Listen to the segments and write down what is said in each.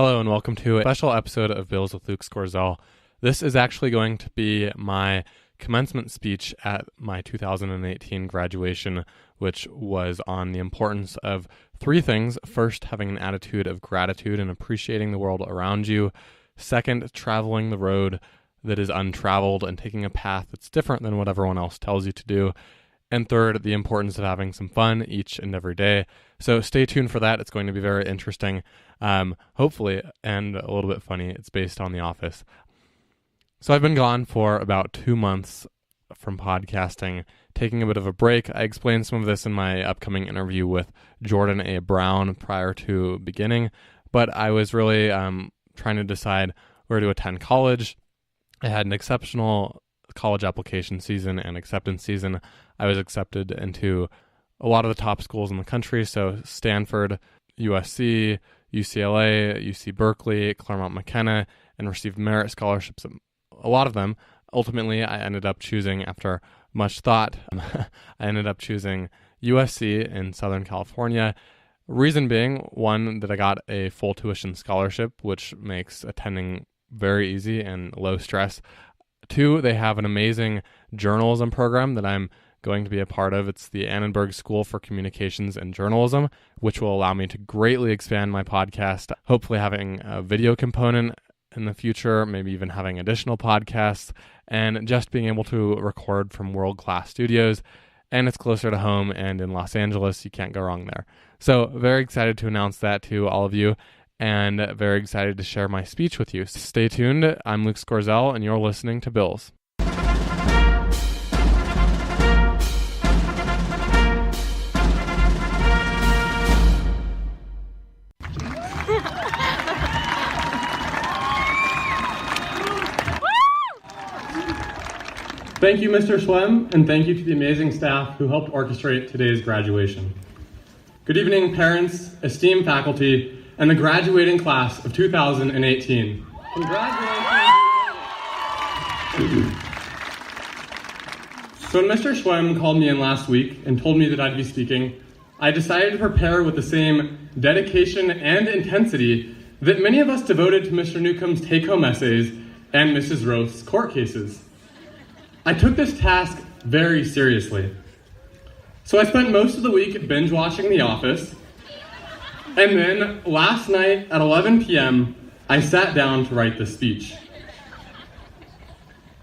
Hello and welcome to a special episode of Bills with Luke Scorziell. This is actually going to be my commencement speech at my 2018 graduation, which was on the importance of three things. First, having an attitude of gratitude and appreciating the world around you. Second, traveling the road that is untraveled and taking a path that's different than what everyone else tells you to do. And third, the importance of having some fun each and every day. So stay tuned for that. It's going to be very interesting, hopefully, and a little bit funny. It's based on The Office. So I've been gone for about 2 months from podcasting, taking a bit of a break. I explained some of this in my upcoming interview with Jordan A. Brown prior to beginning, but I was really trying to decide where to attend college. I had an exceptional college application season and acceptance season. I was accepted into a lot of the top schools in the country, so Stanford, USC, UCLA, UC Berkeley, Claremont McKenna, and received merit scholarships at a lot of them. Ultimately, I ended up choosing, after much thought, I ended up choosing USC in Southern California. Reason being, one, that I got a full tuition scholarship, which makes attending very easy and low stress. Two, they have an amazing journalism program that I'm going to be a part of. It's the Annenberg School for Communications and Journalism, which will allow me to greatly expand my podcast, hopefully having a video component in the future, maybe even having additional podcasts, and just being able to record from world-class studios. And it's closer to home and in Los Angeles. You can't go wrong there. So very excited to announce that to all of you, and very excited to share my speech with you. Stay tuned. I'm Luke Scorziell, and you're listening to Bills. Thank you, Mr. Schwem, and thank you to the amazing staff who helped orchestrate today's graduation. Good evening, parents, esteemed faculty, and the graduating class of 2018. Congratulations! So when Mr. Schwem called me in last week and told me that I'd be speaking, I decided to prepare with the same dedication and intensity that many of us devoted to Mr. Newcomb's take-home essays and Mrs. Roth's court cases. I took this task very seriously. So I spent most of the week binge watching The Office, and then last night at 11 p.m., I sat down to write this speech.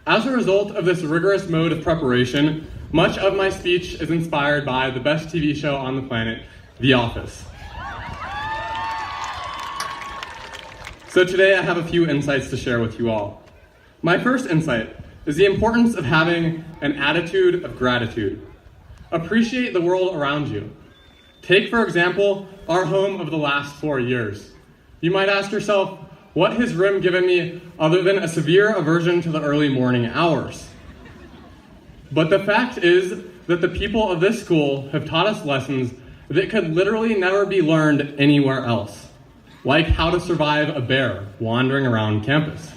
As a result of this rigorous mode of preparation, much of my speech is inspired by the best TV show on the planet, The Office. So today I have a few insights to share with you all. My first insight is the importance of having an attitude of gratitude. Appreciate the world around you. Take, for example, our home of the last 4 years. You might ask yourself, what has Rim given me other than a severe aversion to the early morning hours? But the fact is that the people of this school have taught us lessons that could literally never be learned anywhere else, like how to survive a bear wandering around campus.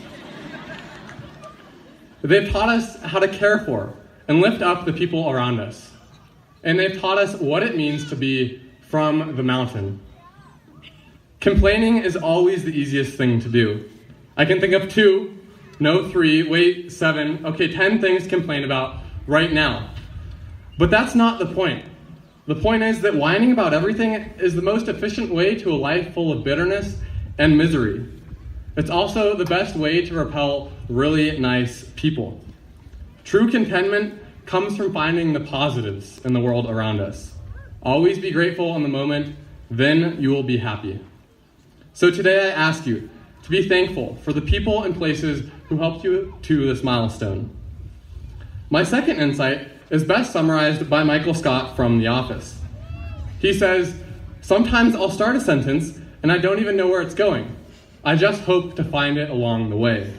They've taught us how to care for and lift up the people around us. And they've taught us what it means to be from the mountain. Complaining is always the easiest thing to do. I can think of 2, no 3, wait 7, okay 10 things to complain about right now. But that's not the point. The point is that whining about everything is the most efficient way to a life full of bitterness and misery. It's also the best way to repel really nice people. True contentment comes from finding the positives in the world around us. Always be grateful in the moment, then you will be happy. So today I ask you to be thankful for the people and places who helped you to this milestone. My second insight is best summarized by Michael Scott from The Office. He says, "Sometimes I'll start a sentence and I don't even know where it's going. I just hope to find it along the way."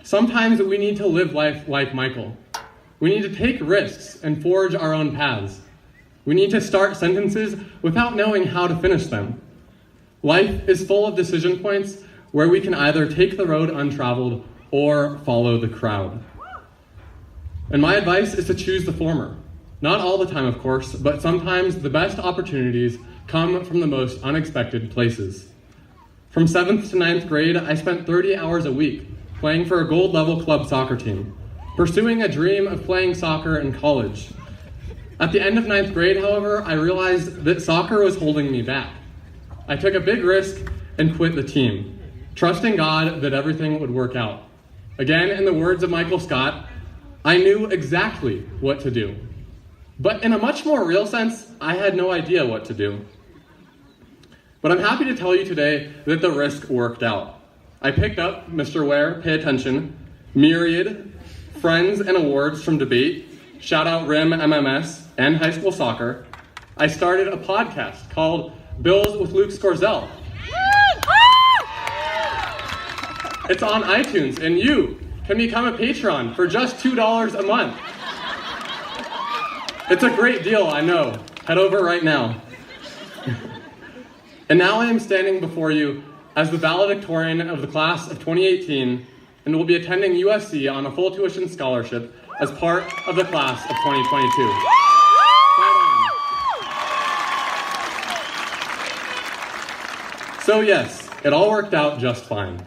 Sometimes we need to live life like Michael. We need to take risks and forge our own paths. We need to start sentences without knowing how to finish them. Life is full of decision points where we can either take the road untraveled or follow the crowd. And my advice is to choose the former. Not all the time, of course, but sometimes the best opportunities come from the most unexpected places. From 7th to 9th grade, I spent 30 hours a week playing for a gold level club soccer team, pursuing a dream of playing soccer in college. At the end of 9th grade, however, I realized that soccer was holding me back. I took a big risk and quit the team, trusting God that everything would work out. Again, in the words of Michael Scott, I knew exactly what to do. But in a much more real sense, I had no idea what to do. But I'm happy to tell you today that the risk worked out. I picked up Mr. Ware, Pay Attention, Myriad, friends and awards from debate, shout out Rim, MMS, and high school soccer. I started a podcast called Bills with Luke Scorziell. It's on iTunes, and you can become a patron for just $2 a month. It's a great deal, I know. Head over right now. And now I am standing before you as the valedictorian of the class of 2018 and will be attending USC on a full tuition scholarship as part of the class of 2022. So yes, it all worked out just fine.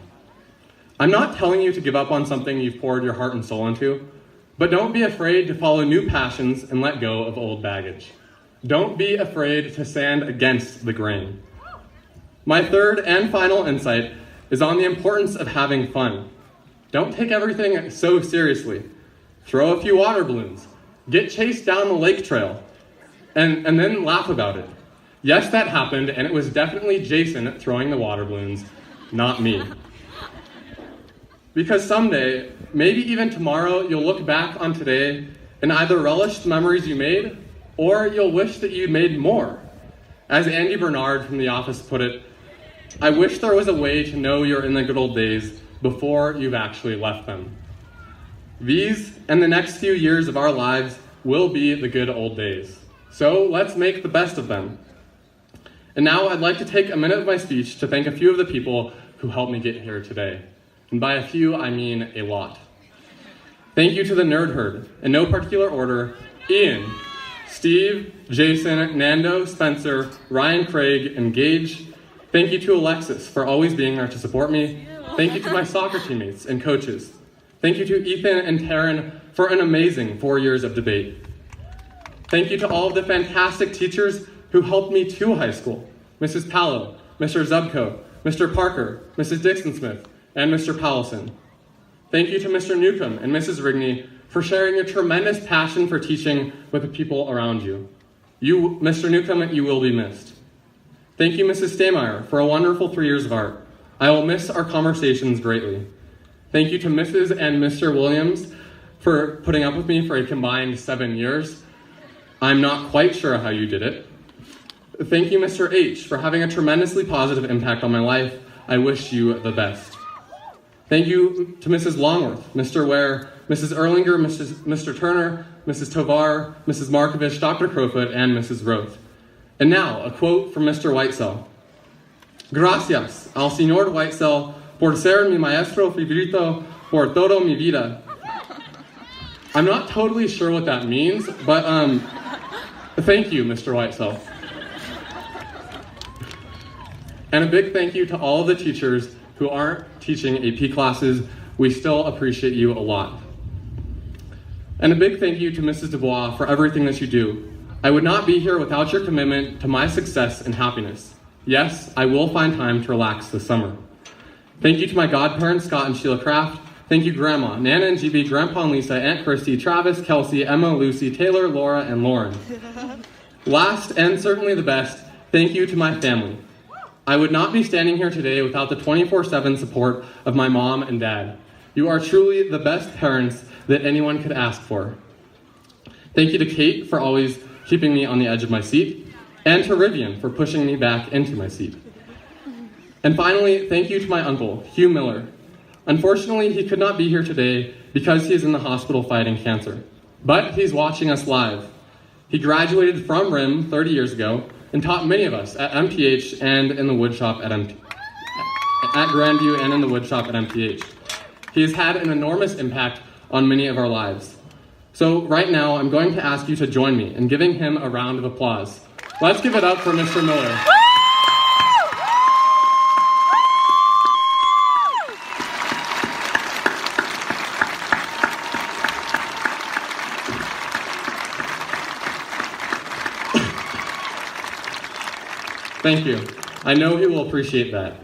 I'm not telling you to give up on something you've poured your heart and soul into, but don't be afraid to follow new passions and let go of old baggage. Don't be afraid to stand against the grain. My third and final insight is on the importance of having fun. Don't take everything so seriously. Throw a few water balloons, get chased down the lake trail, and then laugh about it. Yes, that happened, and it was definitely Jason throwing the water balloons, not me. Because someday, maybe even tomorrow, you'll look back on today and either relish the memories you made, or you'll wish that you'd made more. As Andy Bernard from The Office put it, I wish there was a way to know you're in the good old days before you've actually left them. These and the next few years of our lives will be the good old days. So let's make the best of them. And now I'd like to take a minute of my speech to thank a few of the people who helped me get here today. And by a few, I mean a lot. Thank you to the Nerd Herd, in no particular order, Ian, Steve, Jason, Nando, Spencer, Ryan, Craig, and Gage. Thank you to Alexis for always being there to support me. Thank you to my soccer teammates and coaches. Thank you to Ethan and Taryn for an amazing 4 years of debate. Thank you to all of the fantastic teachers who helped me to high school. Mrs. Pallow, Mr. Zubko, Mr. Parker, Mrs. Dixon-Smith, and Mr. Powelson. Thank you to Mr. Newcomb and Mrs. Rigney for sharing your tremendous passion for teaching with the people around you. You, Mr. Newcomb, you will be missed. Thank you, Mrs. Staymeyer, for a wonderful 3 years of art. I will miss our conversations greatly. Thank you to Mrs. and Mr. Williams for putting up with me for a combined 7 years. I'm not quite sure how you did it. Thank you, Mr. H, for having a tremendously positive impact on my life. I wish you the best. Thank you to Mrs. Longworth, Mr. Ware, Mrs. Erlinger, Mr. Turner, Mrs. Tovar, Mrs. Markovich, Dr. Crowfoot, and Mrs. Roth. And now, a quote from Mr. Whitesell. Gracias al señor Whitesell por ser mi maestro favorito por todo mi vida. I'm not totally sure what that means, but thank you, Mr. Whitesell. And a big thank you to all of the teachers who aren't teaching AP classes. We still appreciate you a lot. And a big thank you to Mrs. Dubois for everything that you do. I would not be here without your commitment to my success and happiness. Yes, I will find time to relax this summer. Thank you to my godparents, Scott and Sheila Kraft. Thank you, Grandma, Nana and GB, Grandpa and Lisa, Aunt Christy, Travis, Kelsey, Emma, Lucy, Taylor, Laura, and Lauren. Last, and certainly the best, thank you to my family. I would not be standing here today without the 24/7 support of my mom and dad. You are truly the best parents that anyone could ask for. Thank you to Kate for always keeping me on the edge of my seat, and to Rivian for pushing me back into my seat. And finally, thank you to my uncle, Hugh Miller. Unfortunately, he could not be here today because he is in the hospital fighting cancer. But he's watching us live. He graduated from RIM 30 years ago and taught many of us at MPH and in the woodshop at Grandview and in the woodshop at MPH. He has had an enormous impact on many of our lives. So right now, I'm going to ask you to join me in giving him a round of applause. Let's give it up for Mr. Miller. Thank you. I know he will appreciate that.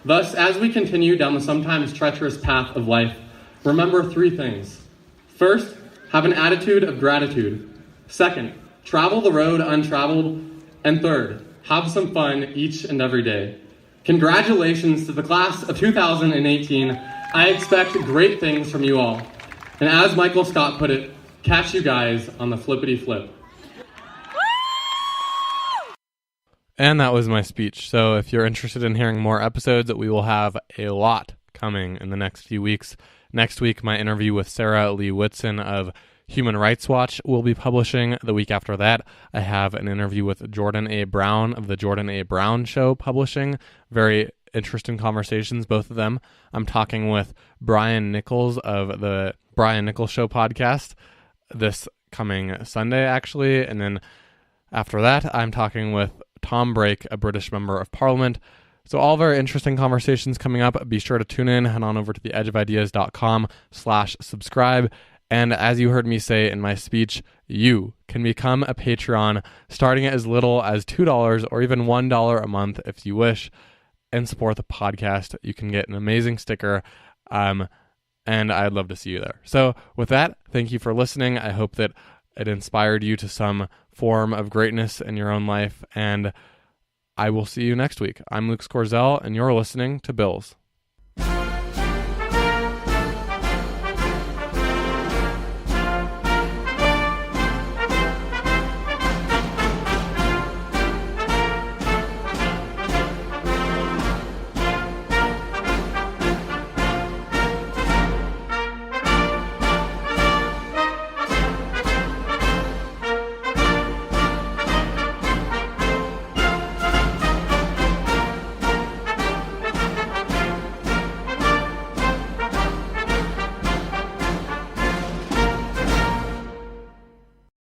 Thus, as we continue down the sometimes treacherous path of life, remember 3 things. First, have an attitude of gratitude. Second, travel the road untraveled. And third, have some fun each and every day. Congratulations to the class of 2018. I expect great things from you all. And as Michael Scott put it, catch you guys on the flippity flip. And that was my speech. So if you're interested in hearing more episodes, we will have a lot coming in the next few weeks. Next week, my interview with Sarah Lee Whitson of Human Rights Watch will be publishing. The week after that, I have an interview with Jordan A. Brown of the Jordan A. Brown Show publishing. Very interesting conversations, both of them. I'm talking with Brian Nichols of the Brian Nichols Show podcast this coming Sunday, actually. And then after that, I'm talking with Tom Brake, a British member of Parliament. So all very interesting conversations coming up. Be sure to tune in. Head on over to theedgeofideas.com/subscribe. And as you heard me say in my speech, you can become a Patreon starting at as little as $2 or even $1 a month if you wish, and support the podcast. You can get an amazing sticker, and I'd love to see you there. So with that, thank you for listening. I hope that it inspired you to some form of greatness in your own life, and I will see you next week. I'm Luke Scorziell, and you're listening to Bills.